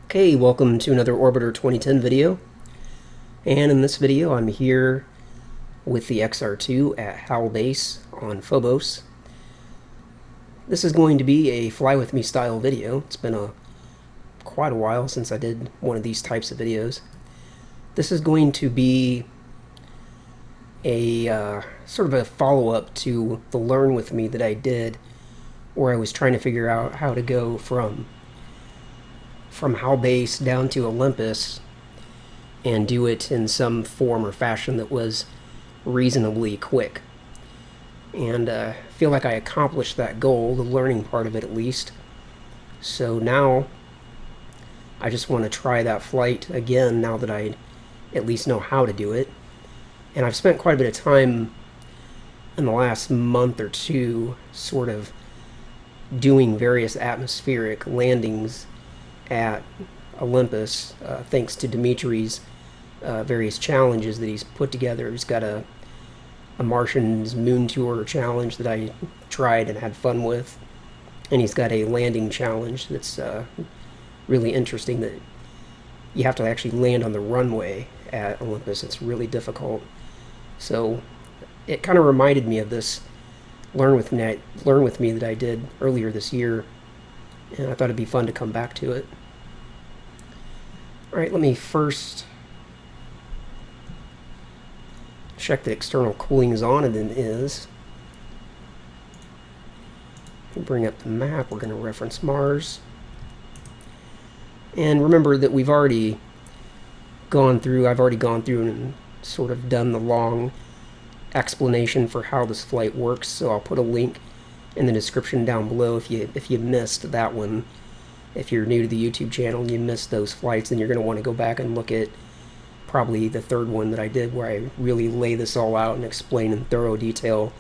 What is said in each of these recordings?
Okay, welcome to another Orbiter 2010 video. And in this video, I'm here with the XR2 at Howell Base on Phobos. This is going to be a fly with me style video. It's been quite a while since I did one of these types of videos. This is going to be a sort of a follow-up to the Learn With Me that I did, where I was trying to figure out how to go from Howell Base down to Olympus and do it in some form or fashion that was reasonably quick. And I feel like I accomplished that goal, the learning part of it at least. So now I just want to try that flight again now that I at least know how to do it. And I've spent quite a bit of time in the last month or two sort of doing various atmospheric landings at Olympus, thanks to Dimitri's various challenges that he's put together. He's got a Martian's Moon Tour challenge that I tried and had fun with, and he's got a landing challenge that's really interesting, that you have to actually land on the runway at Olympus. It's really difficult. So it kind of reminded me of this Learn With Me that I did earlier this year, and I thought it'd be fun to come back to it. Alright, let me first check that external cooling is on, and it is. We'll bring up the map. We're going to reference Mars. And remember that I've already gone through and sort of done the long explanation for how this flight works, so I'll put a link in the description down below if you missed that one. If you're new to the YouTube channel and you missed those flights, then you're going to want to go back and look at probably the third one that I did, where I really lay this all out and explain in thorough detail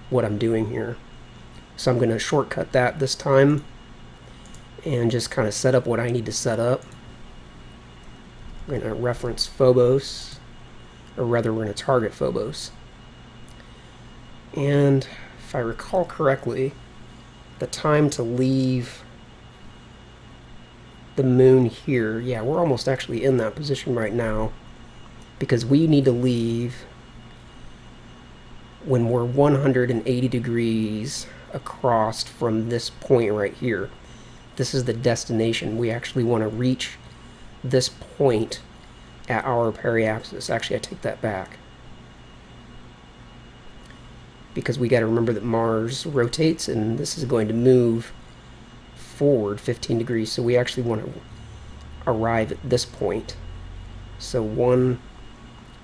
what I'm doing here. So I'm going to shortcut that this time and just kind of set up what I need to set up. We're going to reference Phobos, or rather we're going to target Phobos. And if I recall correctly, the time to leave the moon here, yeah, we're almost actually in that position right now, because we need to leave when we're 180 degrees across from this point right here. This is the destination. We actually want to reach this point at our periapsis. Actually, I take that back, because we got to remember that Mars rotates, and this is going to move forward 15 degrees, so we actually want to arrive at this point. So 1,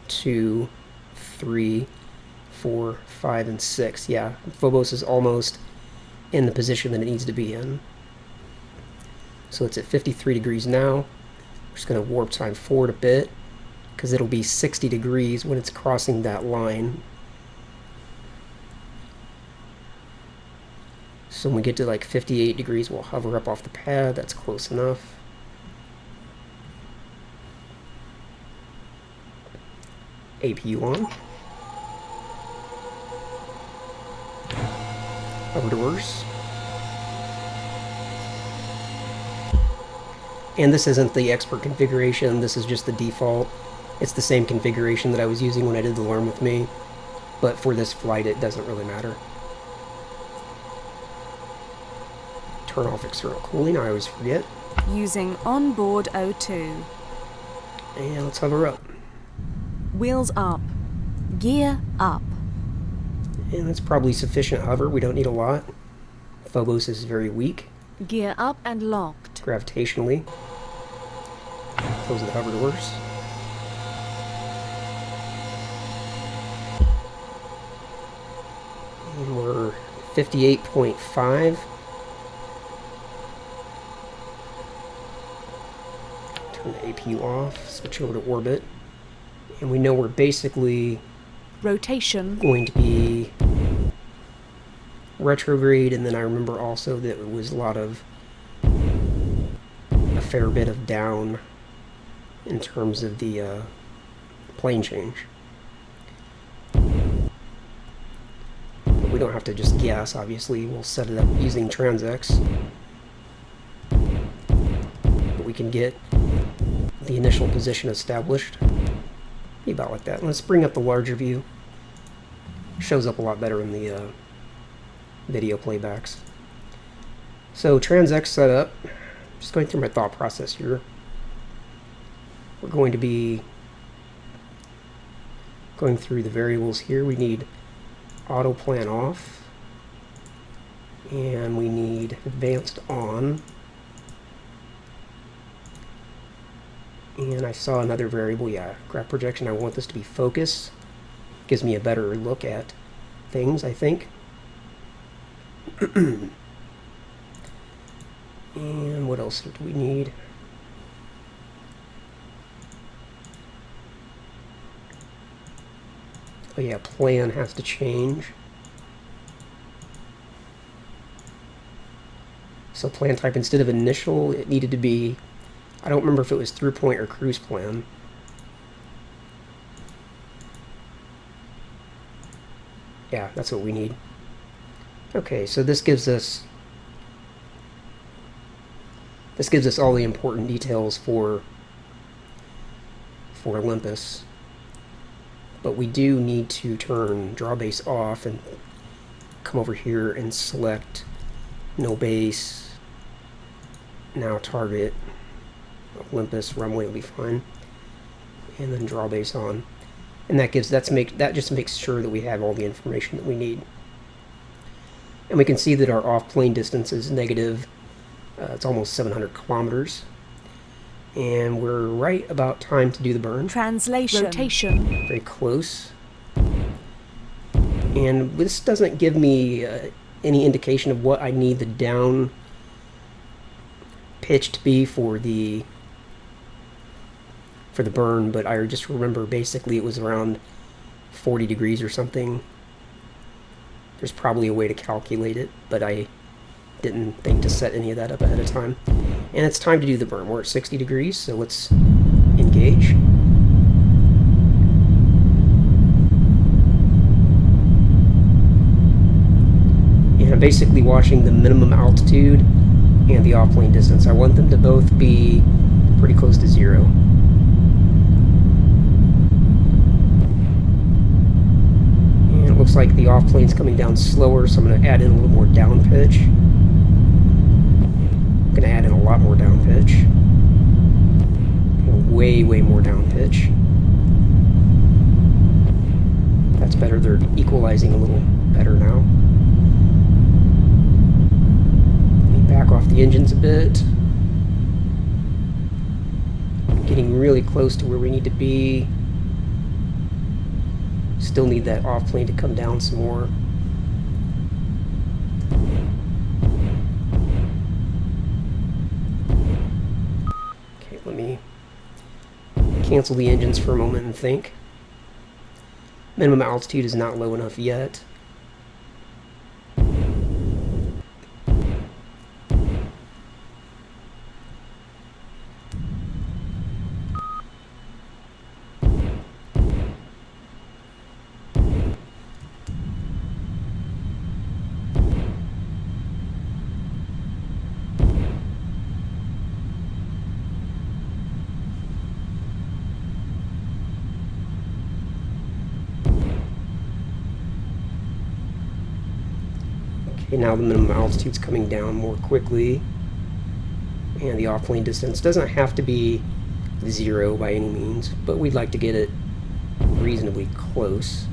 2, 3, 4, 5, and 6. Yeah, Phobos is almost in the position that it needs to be in. So it's at 53 degrees now. We're just going to warp time forward a bit, because it'll be 60 degrees when it's crossing that line. So when we get to like 58 degrees, we'll hover up off the pad. That's close enough. APU on. Hover doors. And this isn't the expert configuration. This is just the default. It's the same configuration that I was using when I did the Learn With Me. But for this flight, it doesn't really matter. Turn off external cooling, I always forget. Using onboard O2. And let's hover up. Wheels up. Gear up. And that's probably sufficient hover. We don't need a lot. Phobos is very weak Gear up and locked. gravitationally. Close the hover doors. And we're 58.5. Turn the APU off, switch over to orbit, and we know we're basically Rotation. going to be retrograde, and then I remember also that it was a fair bit of down in terms of the plane change. But we don't have to just guess, obviously. We'll set it up using transx. we can get the initial position established. Be about like that. Let's bring up the larger view. Shows up a lot better in the video playbacks. So TransX setup. Just going through my thought process here. We're going to be going through the variables here. We need auto plan off, and we need advanced on, and I saw another variable, yeah, graph projection. I want this to be focus. Gives me a better look at things, I think. And what else do we need? Oh yeah, plan has to change. So plan type, instead of initial, it needed to be, I don't remember if it was through point or cruise plan. Yeah, that's what we need. Okay, so this gives us all the important details for Olympus. But we do need to turn draw base off and come over here and select no base. Now target Olympus runway will be fine, and then draw base on, and that just makes sure that we have all the information that we need. And we can see that our off plane distance is negative. It's almost 700 kilometers. And we're right about time to do the burn. Translation. Rotation. Very close. And this doesn't give me any indication of what I need the down pitch to be for the burn, but I just remember basically it was around 40 degrees or something. There's probably a way to calculate it, but I didn't think to set any of that up ahead of time. And it's time to do the burn. We're at 60 degrees, so let's engage. And I'm basically watching the minimum altitude and the off-plane distance. I want them to both be pretty close to zero. And it looks like the off-plane's coming down slower, so I'm going to add in a little more down pitch. I'm going to add in a lot more down pitch. Way more down pitch. That's better. They're equalizing a little better now. Let me back off the engines a bit. Getting really close to where we need to be. Still need that off plane to come down some more. Okay, let me cancel the engines for a moment and think. Minimum altitude is not low enough yet. Okay, now the minimum altitude's coming down more quickly, and the off-plane distance doesn't have to be zero by any means, but we'd like to get it reasonably close.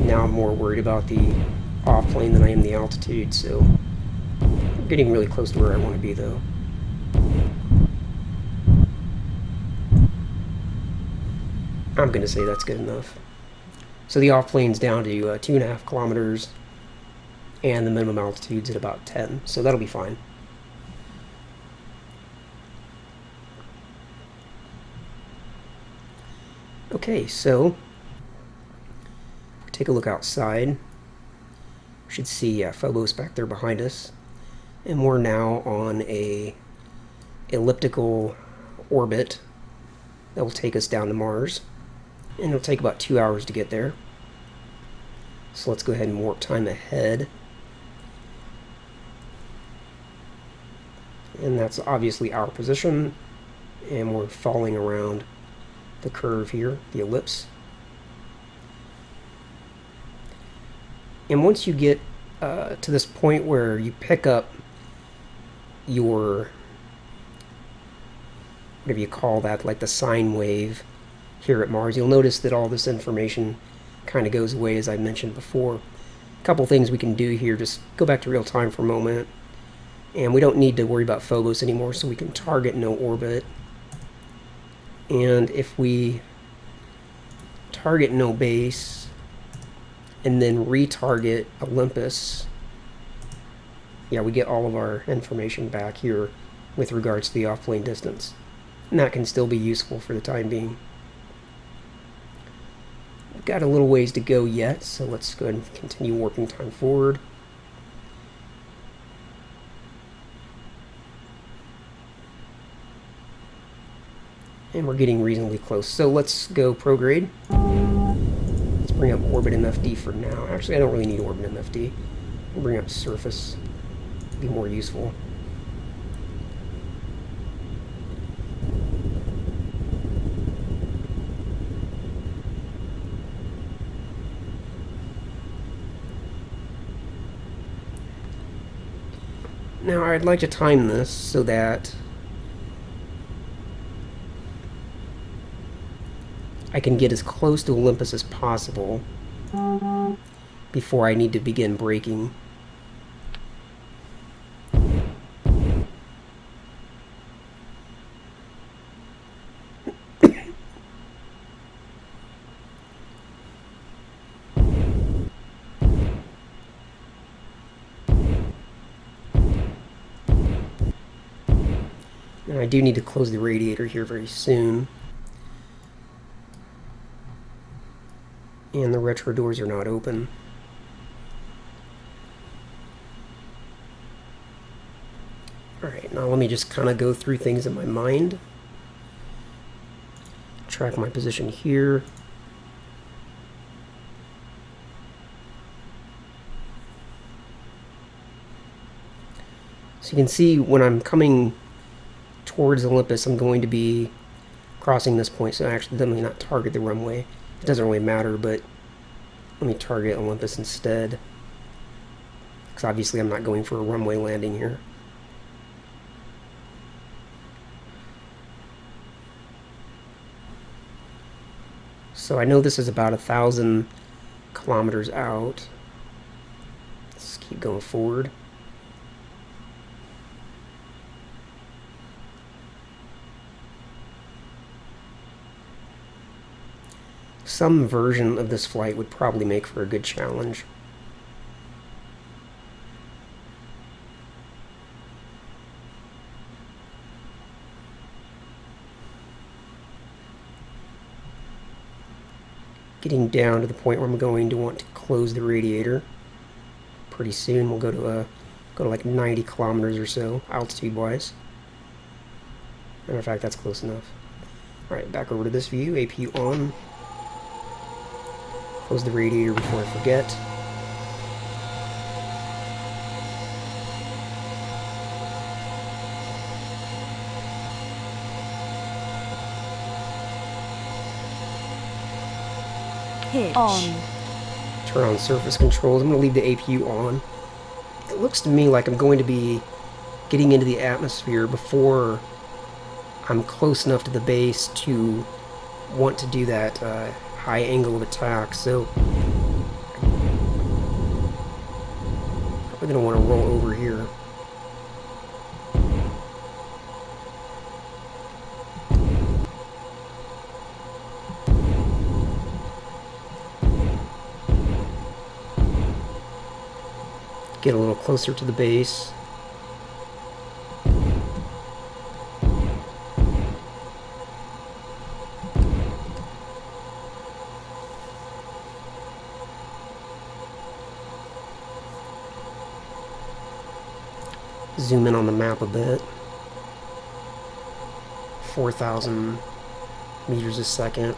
Now I'm more worried about the off-plane than I am the altitude, so I'm getting really close to where I want to be, though. I'm going to say that's good enough. So the off-plane's down to 2.5 kilometers, and the minimum altitude's at about 10, so that'll be fine. Okay, so take a look outside. We should see Phobos back there behind us, and we're now on a elliptical orbit that will take us down to Mars. And it'll take about 2 hours to get there. So let's go ahead and warp time ahead. And that's obviously our position. And we're falling around the curve here, the ellipse. And once you get to this point where you pick up your, whatever you call that, like the sine wave here at Mars, you'll notice that all this information kind of goes away, as I mentioned before. A couple things we can do here, just go back to real time for a moment. And we don't need to worry about Phobos anymore, so we can target no orbit. And if we target no base and then retarget Olympus, yeah, we get all of our information back here with regards to the off-plane distance. And that can still be useful for the time being. We've got a little ways to go yet, so let's go ahead and continue warping time forward. And we're getting reasonably close. So let's go prograde. Let's bring up orbit MFD for now. Actually, I don't really need orbit MFD. We'll bring up surface. Be more useful. Now I'd like to time this so that I can get as close to Olympus as possible before I need to begin braking. And I do need to close the radiator here very soon. And the retro doors are not open. Alright, now let me just kind of go through things in my mind. Track my position here. So you can see when I'm coming towards Olympus, I'm going to be crossing this point, so actually let me not target the runway. It doesn't really matter, but let me target Olympus instead, because obviously I'm not going for a runway landing here. So I know this is about 1,000 kilometers out. Let's keep going forward. Some version of this flight would probably make for a good challenge. Getting down to the point where I'm going to want to close the radiator. Pretty soon we'll go to like 90 kilometers or so, altitude-wise. Matter of fact, that's close enough. Alright, back over to this view, APU on. Close the radiator before I forget. Hitch. On. Turn on surface controls. I'm going to leave the APU on. It looks to me like I'm going to be getting into the atmosphere before I'm close enough to the base to want to do that high angle of attack, so probably going to want to roll over here. Get a little closer to the base. Zoom in on the map a bit. 4,000 meters a second.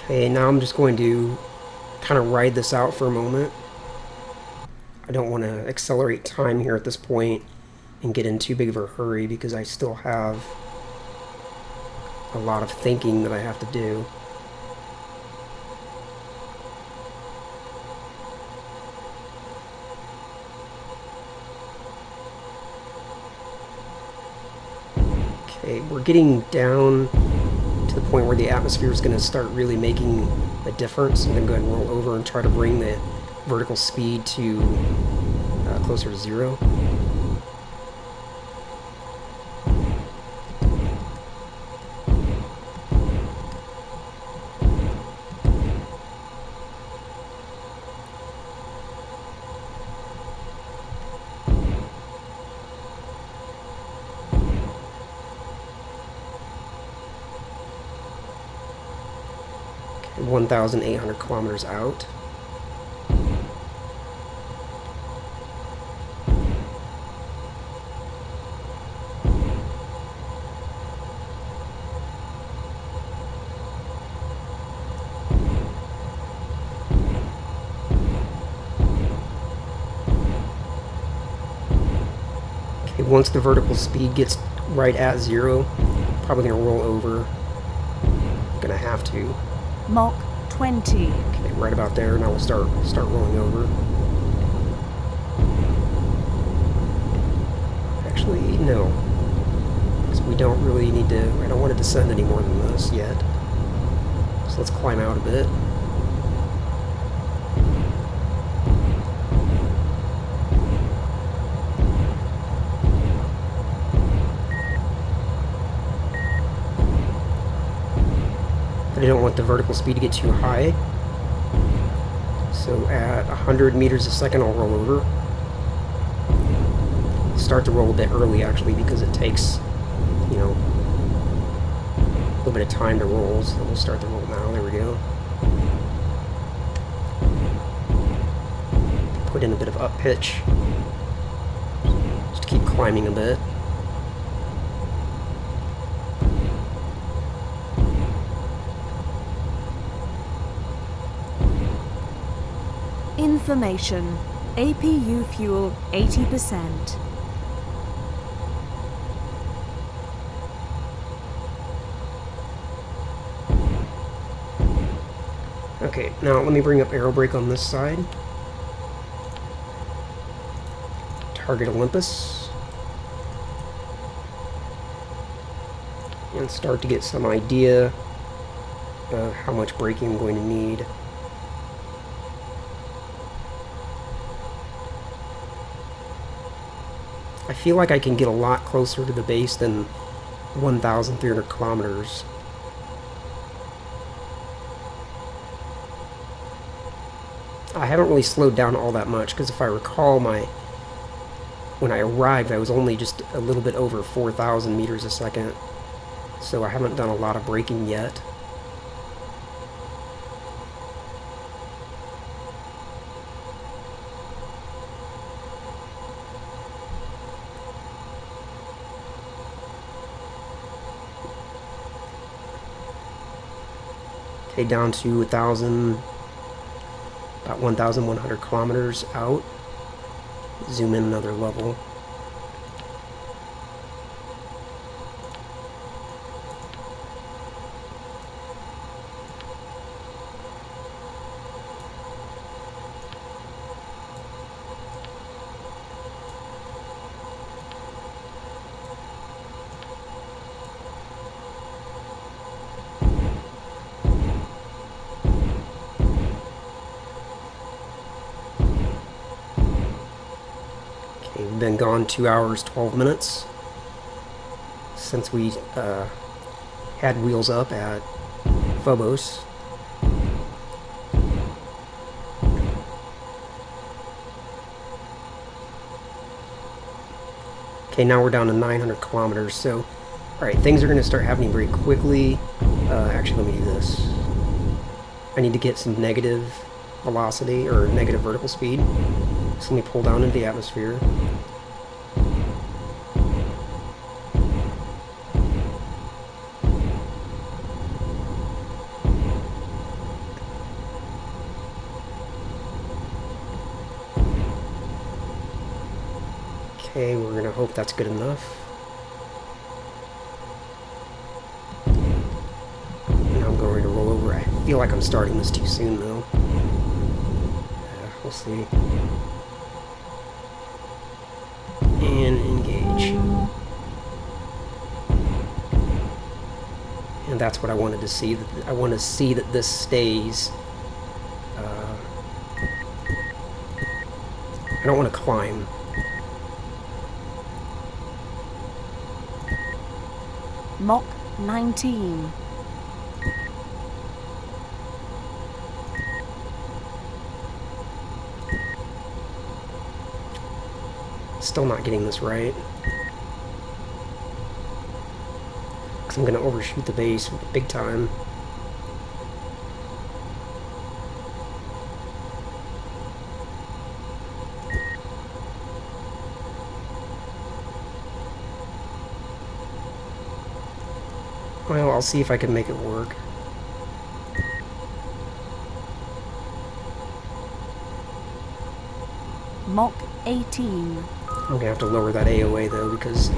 Okay, now I'm just going to kind of ride this out for a moment. I don't want to accelerate time here at this point and get in too big of a hurry because I still have a lot of thinking that I have to do. Okay, we're getting down to the point where the atmosphere is going to start really making a difference. I'm going to go ahead and roll over and try to bring the vertical speed to closer to 0. Okay, 1,800 kilometers out. Okay, once the vertical speed gets right at 0, probably going to roll over. I'm going to have to. Mach 20. Okay, right about there, and I will start rolling over. Actually, no. Because we don't really need to... I don't want to descend any more than this yet. So let's climb out a bit. But I don't want the vertical speed to get too high. So at 100 meters a second, I'll roll over. Start to roll a bit early, actually, because it takes, you know, a little bit of time to roll. So we'll start the roll now. There we go. Put in a bit of up pitch. Just keep climbing a bit. Information. APU fuel 80%. Okay, now let me bring up aero brake on this side. Target Olympus. And start to get some idea of how much braking I'm going to need. I feel like I can get a lot closer to the base than 1,300 kilometers. I haven't really slowed down all that much, because if I recall, when I arrived, I was only just a little bit over 4,000 meters a second. So I haven't done a lot of braking yet. Okay, down to 1,000, about 1,100 kilometers out. Zoom in another level. We've been gone 2 hours, 12 minutes since we had wheels up at Phobos. Okay, now we're down to 900 kilometers, so alright, things are going to start happening very quickly. Actually, let me do this. I need to get some negative velocity, or negative vertical speed. So let me pull down into the atmosphere. Okay, we're going to hope that's good enough. Now I'm going to roll over. I feel like I'm starting this too soon, though. We'll see. And engage. And that's what I wanted to see. I want to see that this stays. I don't want to climb. Mach 19. Still not getting this right. Because I'm going to overshoot the base big time. Well, I'll see if I can make it work. Mach 18. I'm going to have to lower that AOA, though, because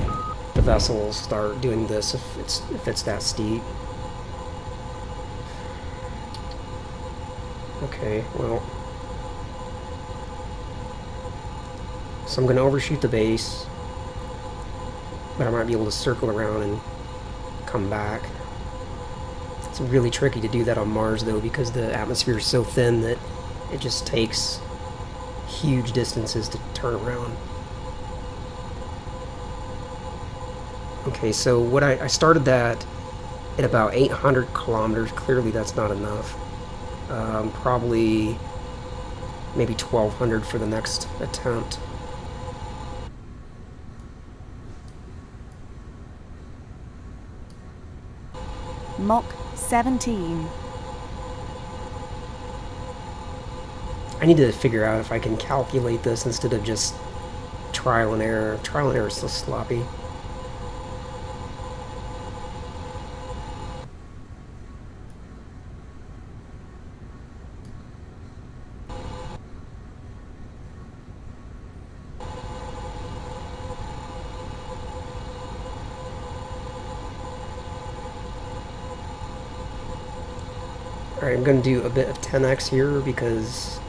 the vessel will start doing this if it's that steep. Okay, well. So I'm going to overshoot the base, but I might be able to circle around and come back. It's really tricky to do that on Mars, though, because the atmosphere is so thin that it just takes huge distances to turn around. Okay, so what I started that at about 800 kilometers. Clearly that's not enough. Probably maybe 1200 for the next attempt. Mach 17. I need to figure out if I can calculate this instead of just trial and error. Trial and error is so sloppy. Alright, I'm going to do a bit of 10x here because...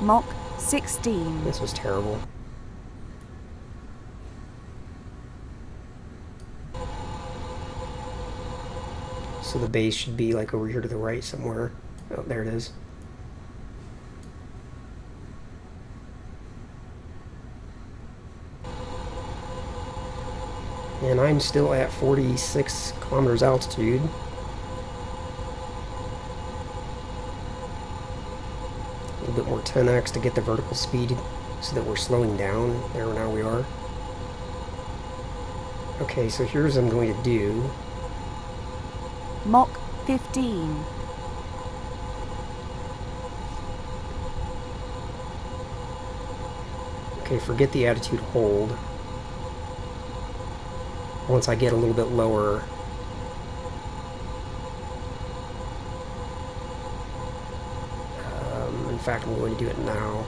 Mach 16. this was terrible. So the base should be like over here to the right somewhere. Oh, there it is. And I'm still at 46 kilometers altitude. A little bit more 10x to get the vertical speed so that we're slowing down. There, now we are. Okay, so here's what I'm going to do. Mach 15. Okay, forget the attitude hold. Once I get a little bit lower, in fact, I'm going to do it now.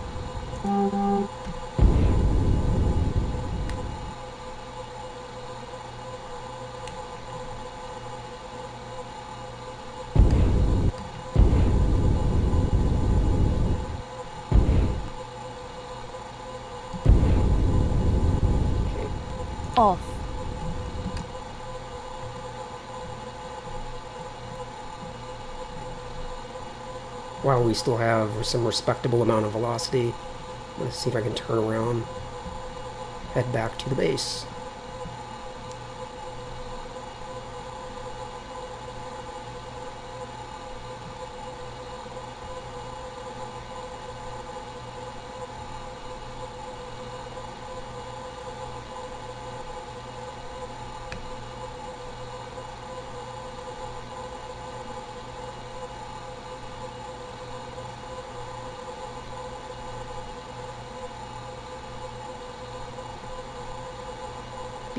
Okay. Off. While we still have some respectable amount of velocity, let's see if I can turn around, head back to the base.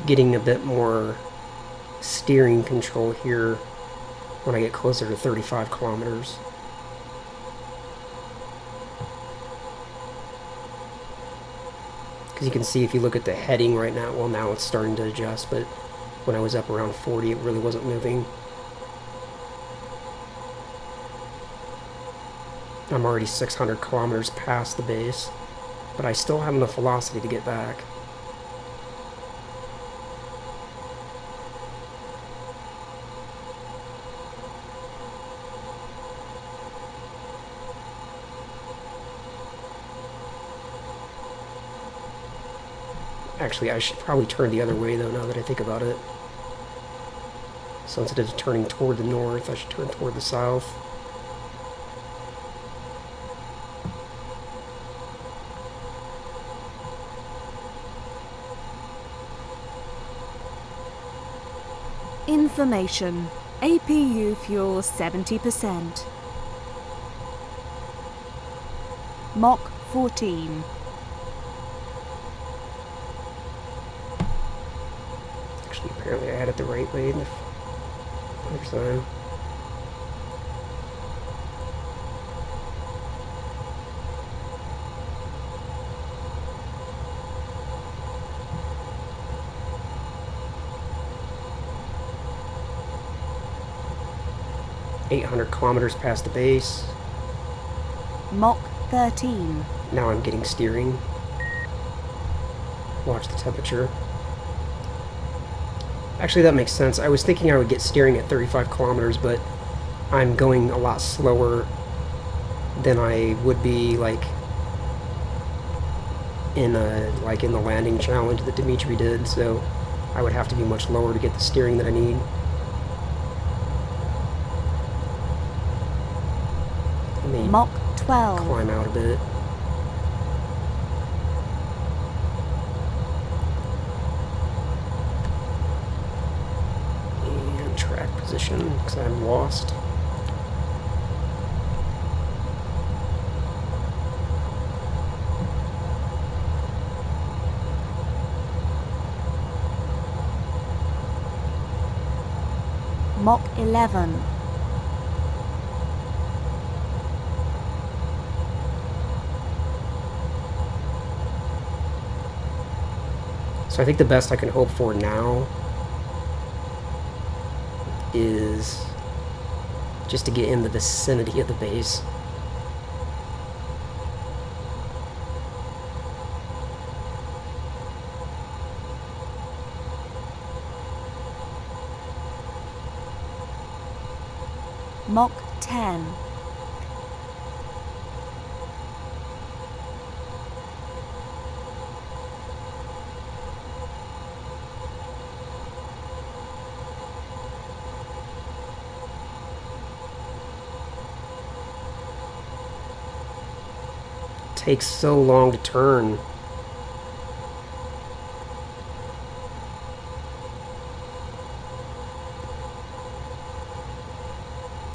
getting a bit more steering control here when I get closer to 35 kilometers. Because you can see if you look at the heading right now, well, now it's starting to adjust, but when I was up around 40, it really wasn't moving. I'm already 600 kilometers past the base, but I still have enough velocity to get back. Actually, I should probably turn the other way, though, now that I think about it. So instead of turning toward the north, I should turn toward the south. Information. APU fuel 70%. Mach 14. Actually, apparently I had it the right way the first time. .800 kilometers past the base. Mach 13. Now I'm getting steering. Watch the temperature. Actually, that makes sense. I was thinking I would get steering at 35 kilometers, but I'm going a lot slower than I would be like in the landing challenge that Dimitri did. So I would have to be much lower to get the steering that I need. Let me Mach 12. climb out a bit. And track position, because I'm lost. Mach 11. So I think the best I can hope for now is just to get in the vicinity of the base. Mach 10. Takes so long to turn.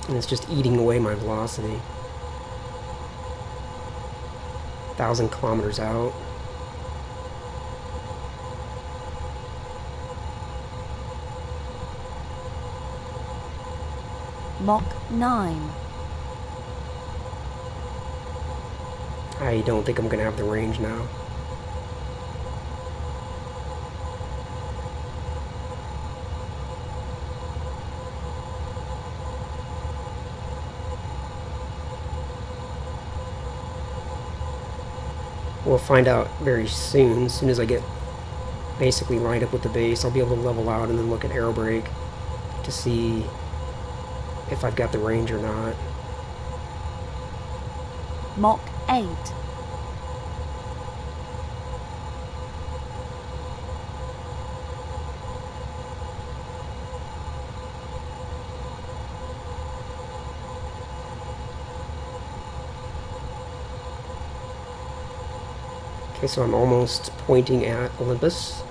And it's just eating away my velocity. 1,000 kilometers out. Mach 9. I don't think I'm going to have the range now. We'll find out very soon. As soon as I get basically lined up with the base, I'll be able to level out and then look at aero brake to see if I've got the range or not. Mach 8. Okay, so I'm almost pointing at Olympus.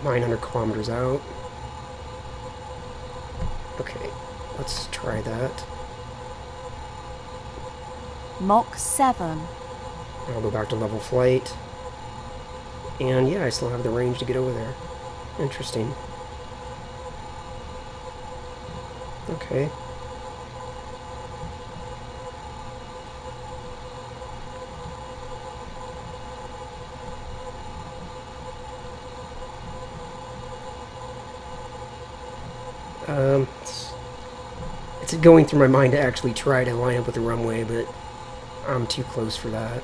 900 kilometers out. Okay, let's try that. Mach 7. I'll go back to level flight. And yeah, I still have the range to get over there. Interesting. Okay. It's going through my mind to actually try to line up with the runway, but I'm too close for that.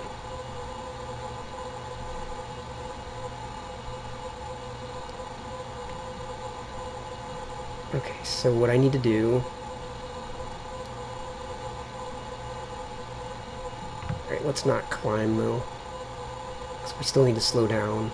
Okay, so what I need to do... Alright, let's not climb though, because we still need to slow down.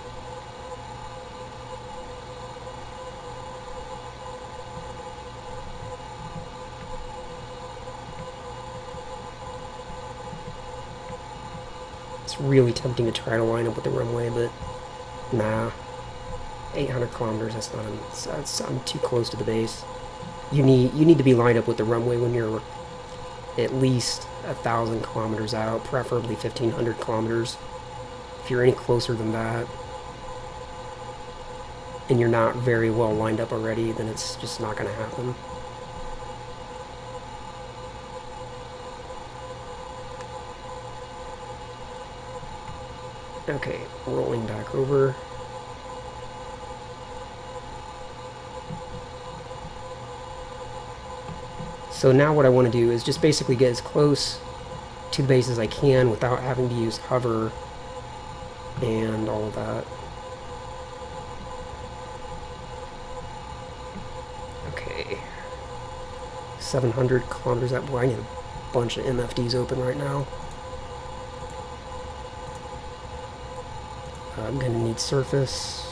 It's really tempting to try to line up with the runway, but nah. 800 kilometers, I'm too close to the base. You need to be lined up with the runway when you're at least 1,000 kilometers out, preferably 1,500 kilometers. If you're any closer than that, and you're not very well lined up already, then it's just not going to happen. Okay, rolling back over. So now what I want to do is just basically get as close to the base as I can without having to use hover and all of that. Okay. 700 kilometers out. Boy, I need a bunch of MFDs open right now. I'm going to need surface.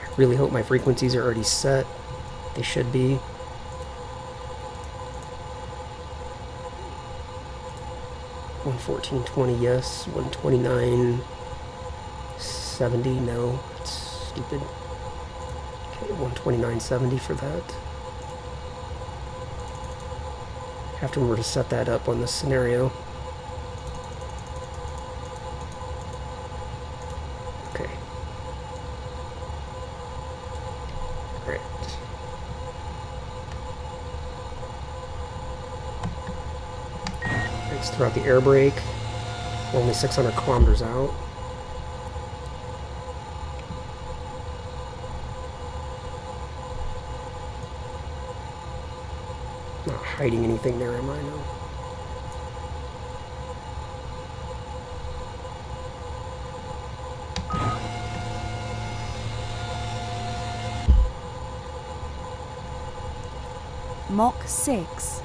I really hope my frequencies are already set. They should be. $114.20, yes. $129.70, no. That's stupid. Okay, $129.70 for that. Have to remember to set that up on this scenario. Okay. Alright. Let's throw out the air brake. We're only 600 kilometers out. Not hiding anything there, am I? No. Mach 6.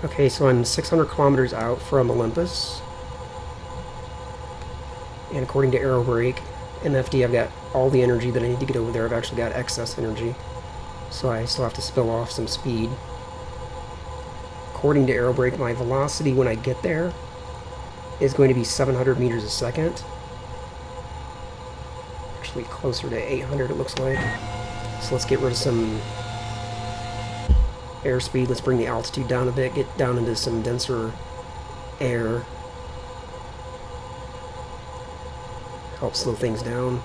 Okay, so I'm 600 kilometers out from Olympus. And according to Aerobrake, MFD, I've got all the energy that I need to get over there. I've actually got excess energy. So I still have to spill off some speed. According to Aerobrake, my velocity when I get there is going to be 700 meters a second. Actually closer to 800 it looks like. So let's get rid of some airspeed. Let's bring the altitude down a bit, get down into some denser air. Help slow things down.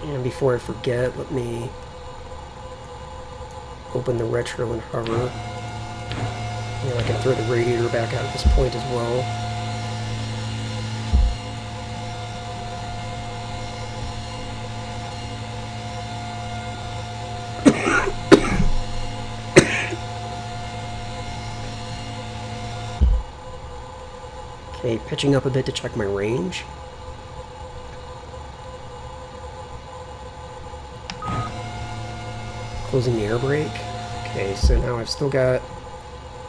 And before I forget, let me open the retro and hover. And I can throw the radiator back out at this point as well. Okay, pitching up a bit to check my range. Closing the air brake. Okay, so now I've still got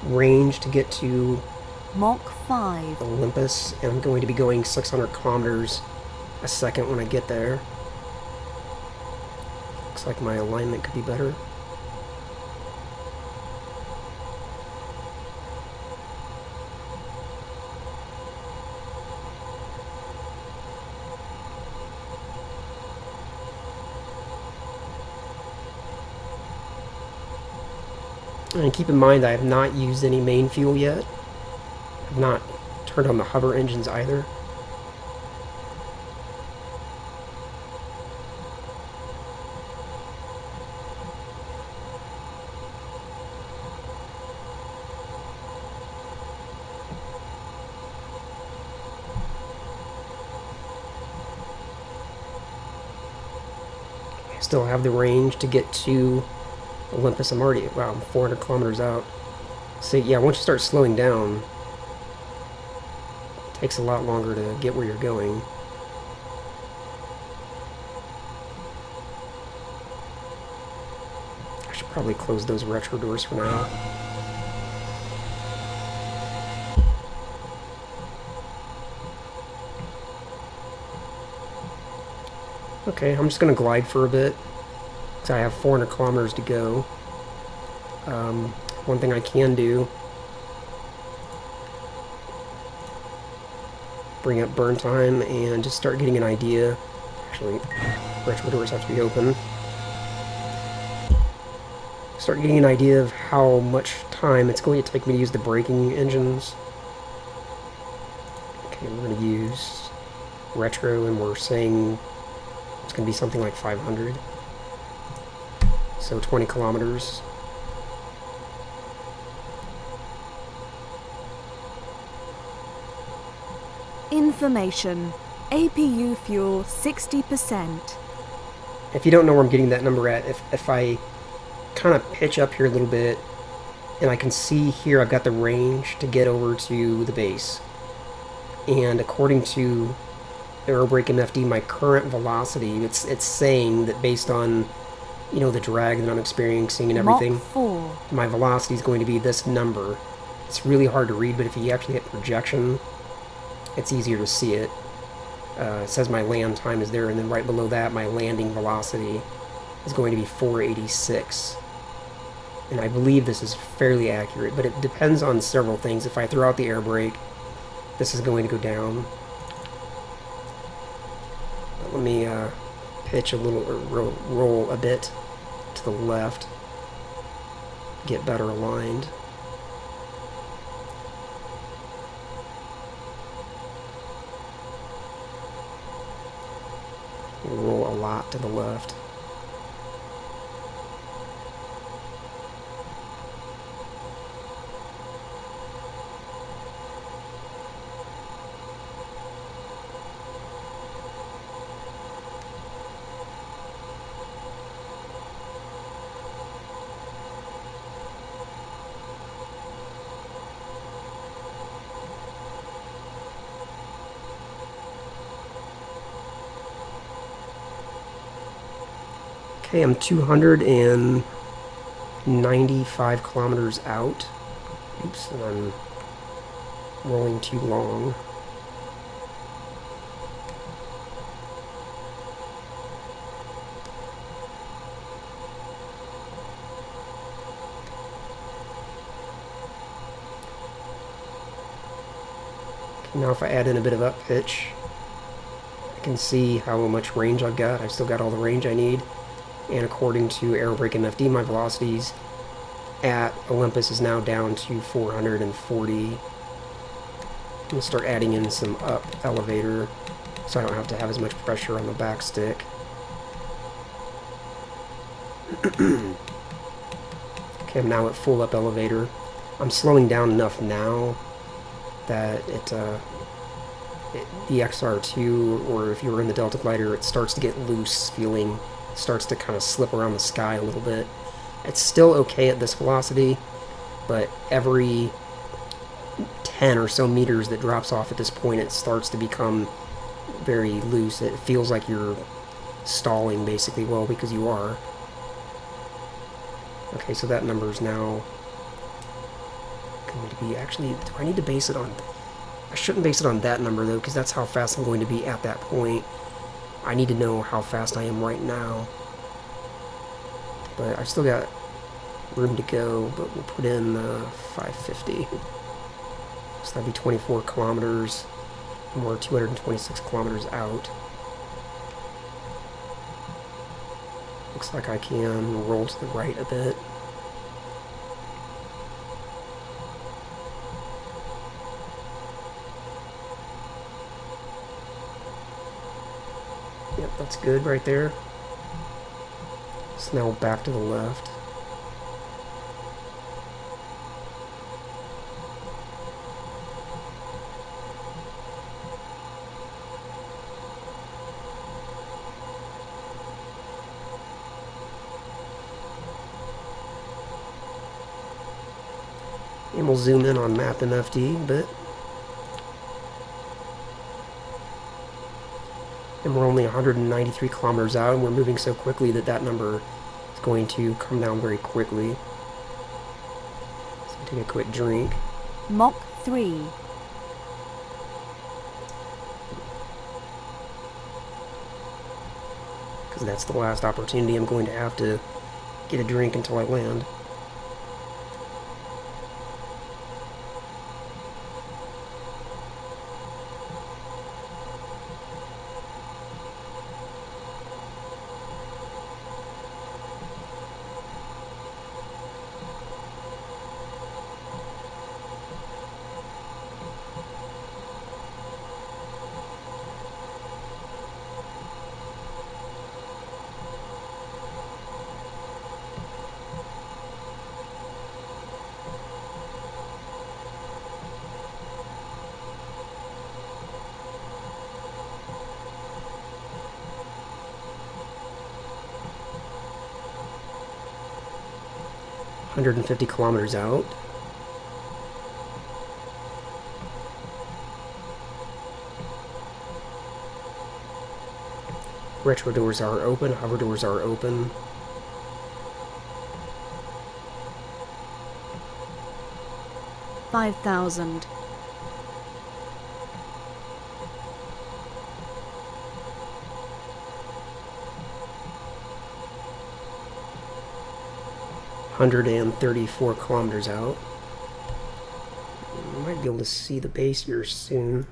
range to get to Mach 5. Olympus, and I'm going to be going 600 kilometers a second when I get there. Looks like my alignment could be better. And keep in mind I have not used any main fuel yet. I've not turned on the hover engines either. I still have the range to get to Olympus. I'm already, wow, I'm 400 kilometers out. So yeah, once you start slowing down, it takes a lot longer to get where you're going. I should probably close those retro doors for now. Okay, I'm just going to glide for a bit, because I have 400 kilometers to go. One thing I can do, bring up burn time and just start getting an idea. Actually, retro doors have to be open. Start getting an idea of how much time it's going to take me to use the braking engines. Okay, we're going to use retro, and we're saying it's going to be something like 500. So 20 kilometers. Information. APU fuel 60%. If you don't know where I'm getting that number at, if I kind of pitch up here a little bit, and I can see here I've got the range to get over to the base. And according to Aerobrake MFD, my current velocity, it's saying that based on, you know, the drag that I'm experiencing and everything, Mach 4. my velocity is going to be this number. It's really hard to read, but if you actually hit projection, it's easier to see it. It says my land time is there, and then right below that, my landing velocity is going to be 486. And I believe this is fairly accurate, but it depends on several things. If I throw out the air brake, this is going to go down. But let me pitch a little, or roll a bit to the left, get better aligned. Roll a lot to the left. Okay, I'm 295 kilometers out. Oops, and I'm rolling too long. Okay, now if I add in a bit of up pitch, I can see how much range I've got. I've still got all the range I need. And according to Aerobrake MFD, my velocities at Olympus is now down to 440. I'm going to start adding in some up elevator so I don't have to have as much pressure on the back stick. Okay, I'm now at full up elevator. I'm slowing down enough now that the XR2, or if you were in the Delta Glider, it starts to get loose feeling. Starts to kind of slip around the sky a little bit. It's still okay at this velocity, but every 10 or so meters that drops off at this point, it starts to become very loose. It feels like you're stalling, basically. Well, because you are. Okay, so that number is now going to be. Actually, do I need to base it on... I shouldn't base it on that number, though, because that's how fast I'm going to be at that point. I need to know how fast I am right now. But I've still got room to go, but we'll put in 550. So that'd be 24 kilometers, and we're 226 kilometers out. Looks like I can roll to the right a bit. Yep, that's good right there. So now back to the left. And we'll zoom in on map MFD a bit. And we're only 193 kilometers out, and we're moving so quickly that that number is going to come down very quickly. So take a quick drink. Mach 3. Because that's the last opportunity I'm going to have to get a drink until I land. Hundred and 50 kilometers out. Retro doors are open, hover doors are open. $5,000. Hundred and 34 kilometers out. Might be able to see the base here soon.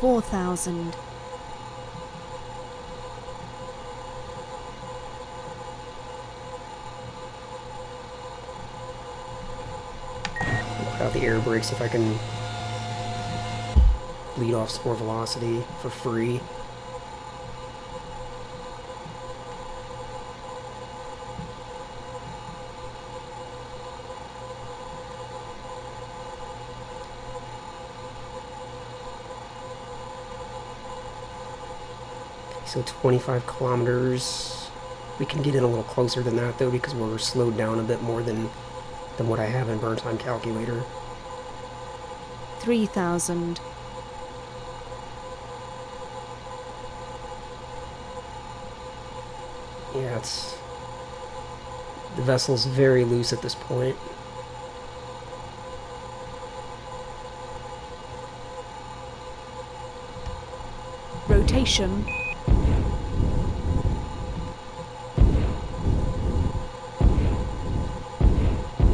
$4,000. Put out the air brakes if I can lead off some more velocity for free. So 25 kilometers. We can get in a little closer than that though, because we're slowed down a bit more than what I have in burn time calculator. 3,000. Yeah, the vessel's very loose at this point. Rotation.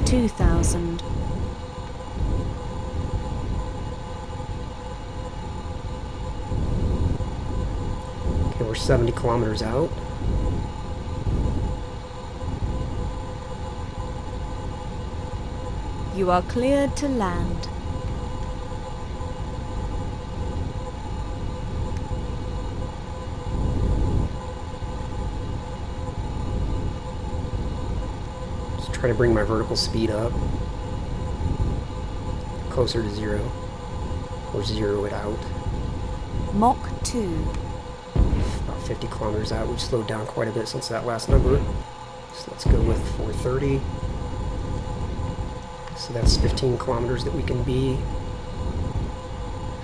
$2,000. Okay, we're 70 kilometers out. You are cleared to land. Try to bring my vertical speed up closer to 0, or 0 it out. Mach 2. About 50 kilometers out. We've slowed down quite a bit since that last number. So let's go with 430. So that's 15 kilometers that we can be.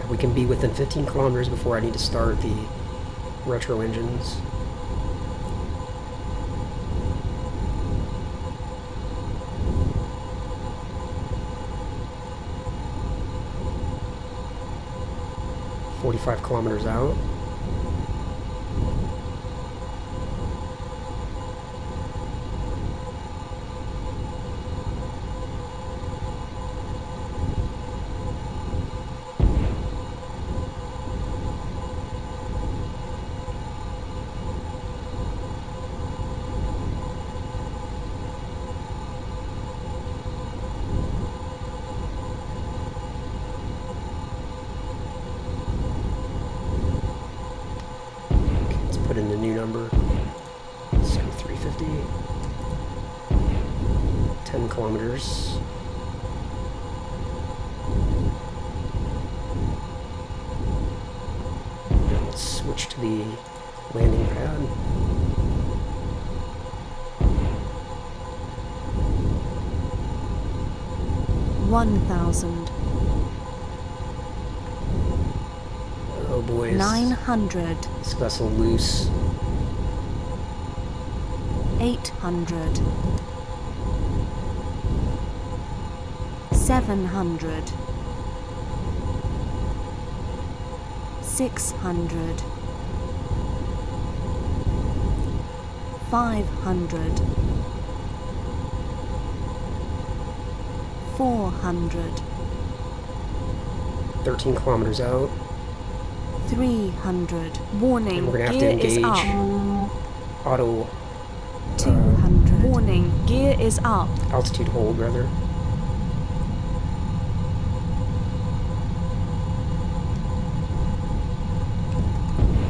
We can be within 15 kilometers before I need to start the retro engines. "45 kilometers out. Put in the new number. Let's go 350. 10 kilometers. Now let's switch to the landing pad. $1,000. Oh boy, 900. this vessel loose. 800. 700. 600. 500. 400. 13 kilometers out. 300. Warning, And we're gonna have to gear is engage up. auto 200. Warning, gear is up. altitude hold, rather.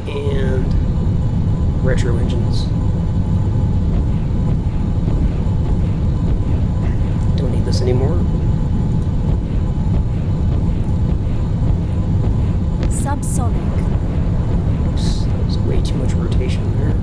And retro engines. Don't need this anymore. Subsonic. Oops, that was way too much rotation there.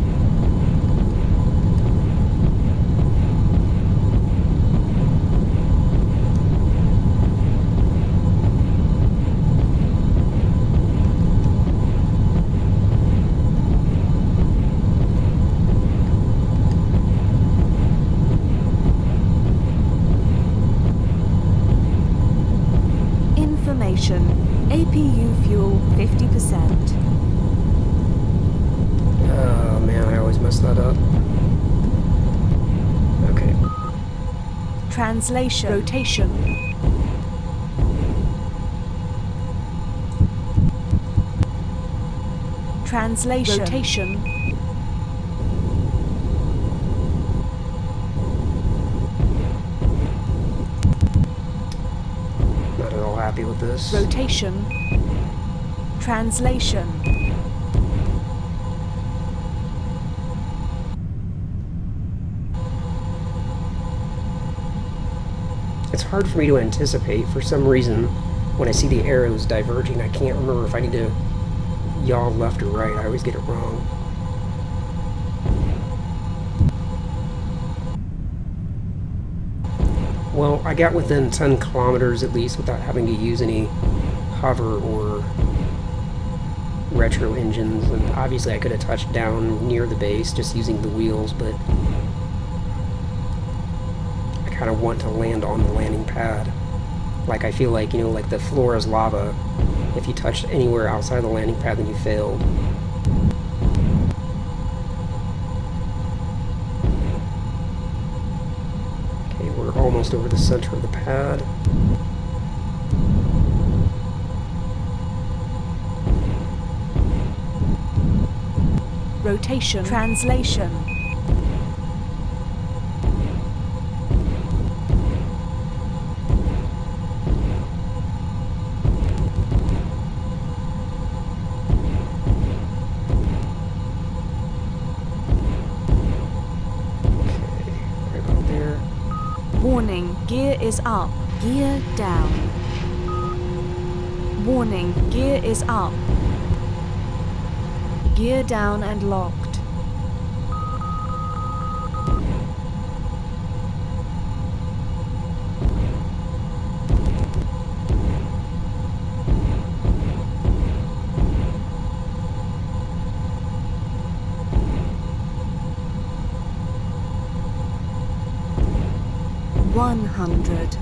Information. APU fuel 50%. Oh man, I always mess that up. Okay. Translation. Rotation. Translation. Rotation. Not at all happy with this. Rotation. Translation. It's hard for me to anticipate. For some reason, when I see the arrows diverging, I can't remember if I need to yaw left or right. I always get it wrong. Well, I got within 10 kilometers at least without having to use any hover or retro engines, and obviously I could have touched down near the base just using the wheels, but I kind of want to land on the landing pad. Like, I feel like, you know, like the floor is lava. If you touch anywhere outside the landing pad, then you failed. Okay, we're almost over the center of the pad. Rotation. Translation. Warning, gear is up. Gear down. Warning, gear is up. Gear down and locked. One hundred.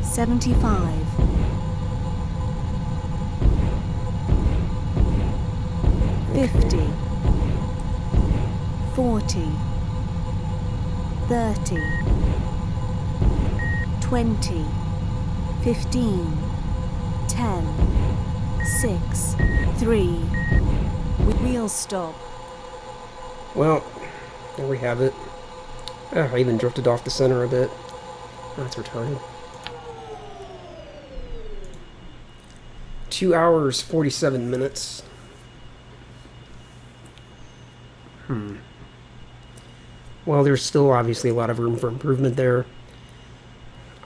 75. 50. 40. 30. 20. 15. 10. 6. 3. Wheel stop. Well, there we have it. I even drifted off the center a bit. That's retarded. 2 hours, 47 minutes. Well, there's still obviously a lot of room for improvement there.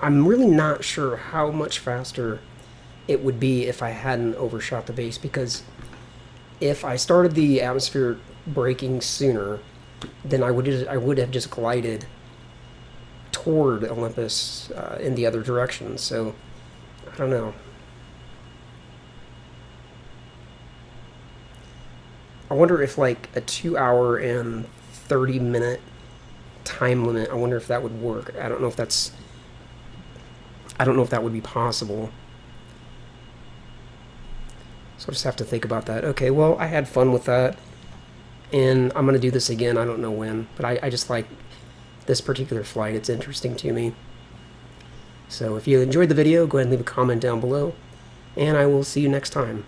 I'm really not sure how much faster it would be if I hadn't overshot the base, because if I started the atmosphere braking sooner, then I would have just glided toward Olympus in the other direction. So I don't know. I wonder if like a 2 hour and 30-minute time limit, I wonder if that would work. I don't know if that would be possible. So I'll just have to think about that. Okay, well, I had fun with that, and I'm going to do this again. I don't know when, but I just like this particular flight. It's interesting to me. So if you enjoyed the video, go ahead and leave a comment down below, and I will see you next time.